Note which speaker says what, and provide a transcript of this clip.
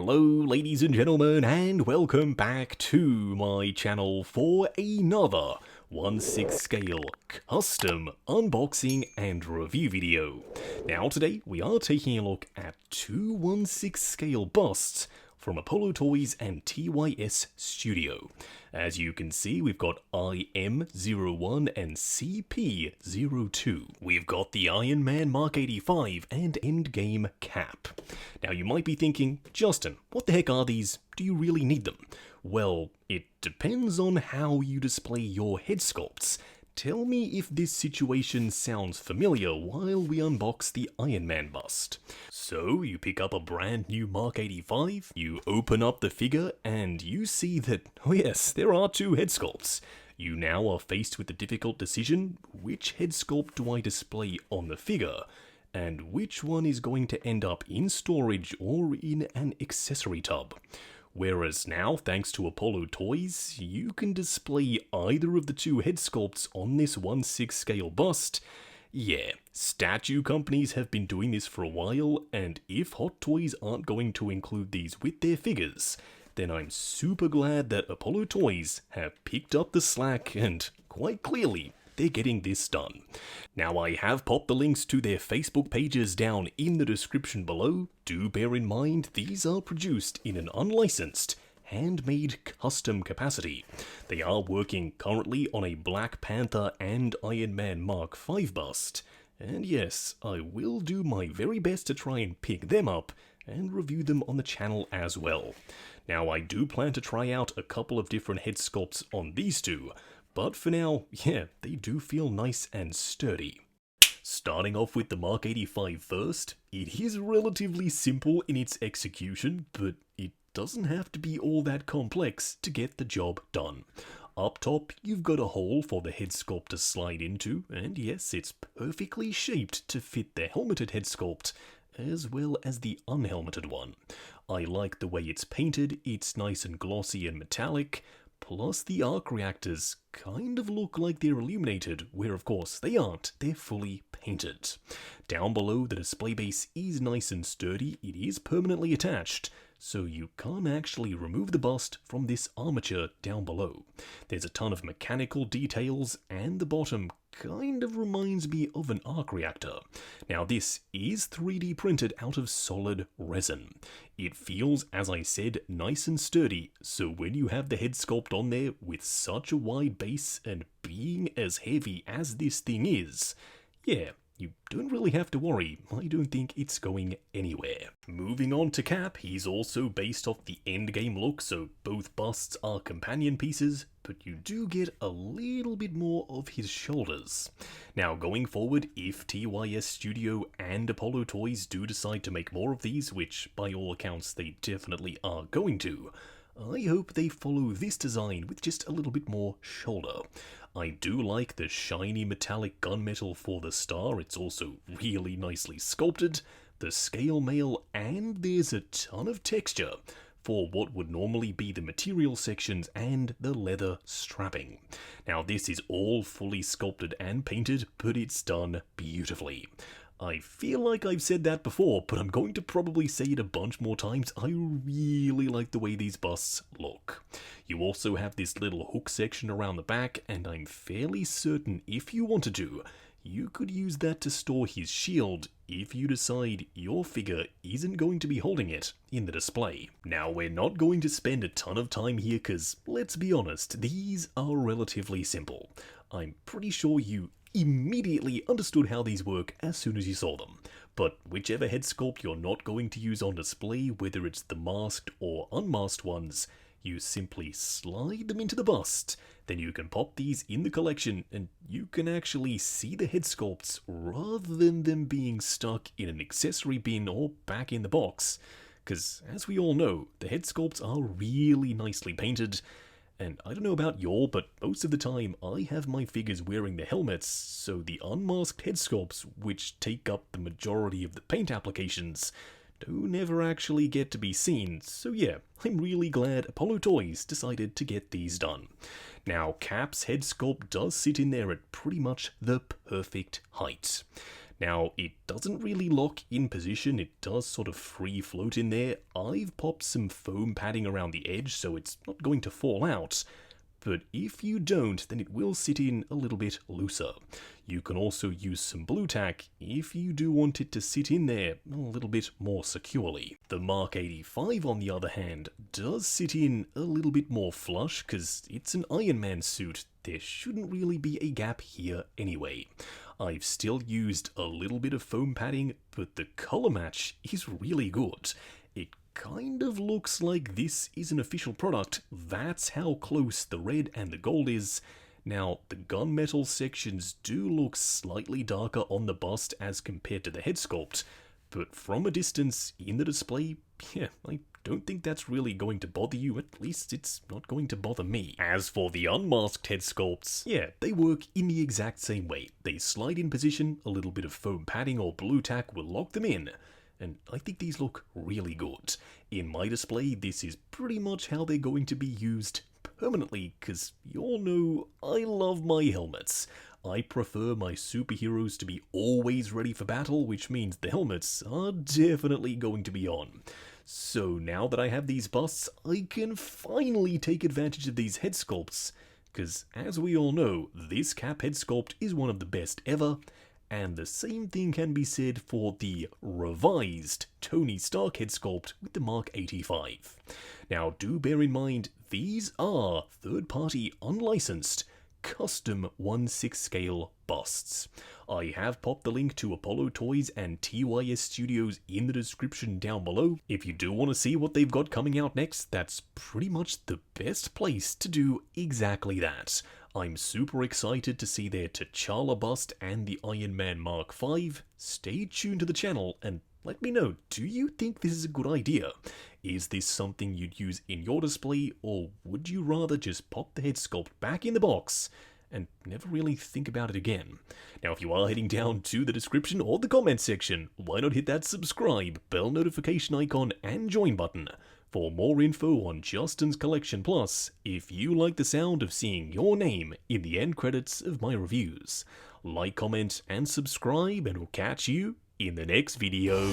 Speaker 1: Hello ladies and gentlemen, and welcome back to my channel for another 1/6 scale custom unboxing and review video. Now today we are taking a look at two 1/6 scale busts from Apollo Toys and TYS Studio. As you can see, we've got IM01 and CP02. We've got the Iron Man Mark 85 and Endgame cap. Now you might be thinking, Justin, what the heck are these? Do you really need them? Well, it depends on how you display your head sculpts. Tell me if this situation sounds familiar while we unbox the Iron Man bust. So, you pick up a brand new Mark 85, you open up the figure, and you see that, oh yes, there are two head sculpts. You now are faced with the difficult decision, which head sculpt do I display on the figure? And which one is going to end up in storage or in an accessory tub? Whereas now, thanks to Apollo Toys, you can display either of the two head sculpts on this 1/6 scale bust. Yeah, statue companies have been doing this for a while, and if Hot Toys aren't going to include these with their figures, then I'm super glad that Apollo Toys have picked up the slack and, quite clearly, they're getting this done. Now I have popped the links to their Facebook pages down in the description below. Do bear in mind these are produced in an unlicensed, handmade custom capacity. They are working currently on a Black Panther and Iron Man Mark 5 bust. And yes, I will do my very best to try and pick them up and review them on the channel as well. Now I do plan to try out a couple of different head sculpts on these two, but for now, yeah, they do feel nice and sturdy. Starting off with the Mark 85 first, it is relatively simple in its execution, but it doesn't have to be all that complex to get the job done. Up top, you've got a hole for the head sculpt to slide into, and yes, it's perfectly shaped to fit the helmeted head sculpt, as well as the unhelmeted one. I like the way it's painted, it's nice and glossy and metallic. Plus, the arc reactors kind of look like they're illuminated, where of course they aren't, they're fully painted. Down below, the display base is nice and sturdy, it is permanently attached, so you can't actually remove the bust from this armature down below. There's a ton of mechanical details, and the bottom kind of reminds me of an arc reactor. Now this is 3D printed out of solid resin. It feels, as I said, nice and sturdy, so when you have the head sculpt on there with such a wide base and being as heavy as this thing is, yeah, you don't really have to worry. I don't think it's going anywhere. Moving on to Cap, he's also based off the Endgame look, so both busts are companion pieces, but you do get a little bit more of his shoulders. Now going forward, if TYS Studio and Apollo Toys do decide to make more of these, which by all accounts they definitely are going to, I hope they follow this design with just a little bit more shoulder. I do like the shiny metallic gunmetal for the star, it's also really nicely sculpted, the scale mail, and there's a ton of texture for what would normally be the material sections and the leather strapping. Now this is all fully sculpted and painted, but it's done beautifully. I feel like I've said that before, but I'm going to probably say it a bunch more times. I really like the way these busts look. You also have this little hook section around the back, and I'm fairly certain if you wanted to, you could use that to store his shield if you decide your figure isn't going to be holding it in the display. Now, we're not going to spend a ton of time here because, let's be honest, these are relatively simple. I'm pretty sure you immediately understood how these work as soon as you saw them. But whichever head sculpt you're not going to use on display, whether it's the masked or unmasked ones, you simply slide them into the bust. Then you can pop these in the collection and you can actually see the head sculpts rather than them being stuck in an accessory bin or back in the box. Because as we all know, the head sculpts are really nicely painted. And I don't know about y'all, but most of the time I have my figures wearing the helmets, so the unmasked head sculpts, which take up the majority of the paint applications, do never actually get to be seen. So yeah, I'm really glad Apollo Toys decided to get these done. Now, Cap's head sculpt does sit in there at pretty much the perfect height. Now, it doesn't really lock in position, it does sort of free float in there. I've popped some foam padding around the edge so it's not going to fall out. But if you don't, then it will sit in a little bit looser. You can also use some blue tack if you do want it to sit in there a little bit more securely. The Mark 85, on the other hand, does sit in a little bit more flush because it's an Iron Man suit. There shouldn't really be a gap here anyway. I've still used a little bit of foam padding, but the color match is really good. It kind of looks like this is an official product. That's how close the red and the gold is. Now, the gunmetal sections do look slightly darker on the bust as compared to the head sculpt, but from a distance in the display, yeah, I don't think that's really going to bother you. At least it's not going to bother me. As for the unmasked head sculpts, yeah, they work in the exact same way. They slide in position, a little bit of foam padding or blue tack will lock them in. And I think these look really good. In my display, this is pretty much how they're going to be used permanently, because you all know I love my helmets. I prefer my superheroes to be always ready for battle, which means the helmets are definitely going to be on. So now that I have these busts, I can finally take advantage of these head sculpts, because as we all know, this Cap head sculpt is one of the best ever. And the same thing can be said for the revised Tony Stark head sculpt with the Mark 85. Now, do bear in mind, these are third-party, unlicensed, custom 1/6 scale busts. I have popped the link to Apollo Toys and TYS Studios in the description down below. If you do want to see what they've got coming out next, that's pretty much the best place to do exactly that. I'm super excited to see their T'Challa bust and the Iron Man Mark 5. Stay tuned to the channel and let me know, do you think this is a good idea? Is this something you'd use in your display, or would you rather just pop the head sculpt back in the box and never really think about it again? Now, if you are heading down to the description or the comment section, why not hit that subscribe, bell notification icon, and join button for more info on Justin's Collection Plus if you like the sound of seeing your name in the end credits of my reviews. Like, comment, and subscribe, and we'll catch you in the next video.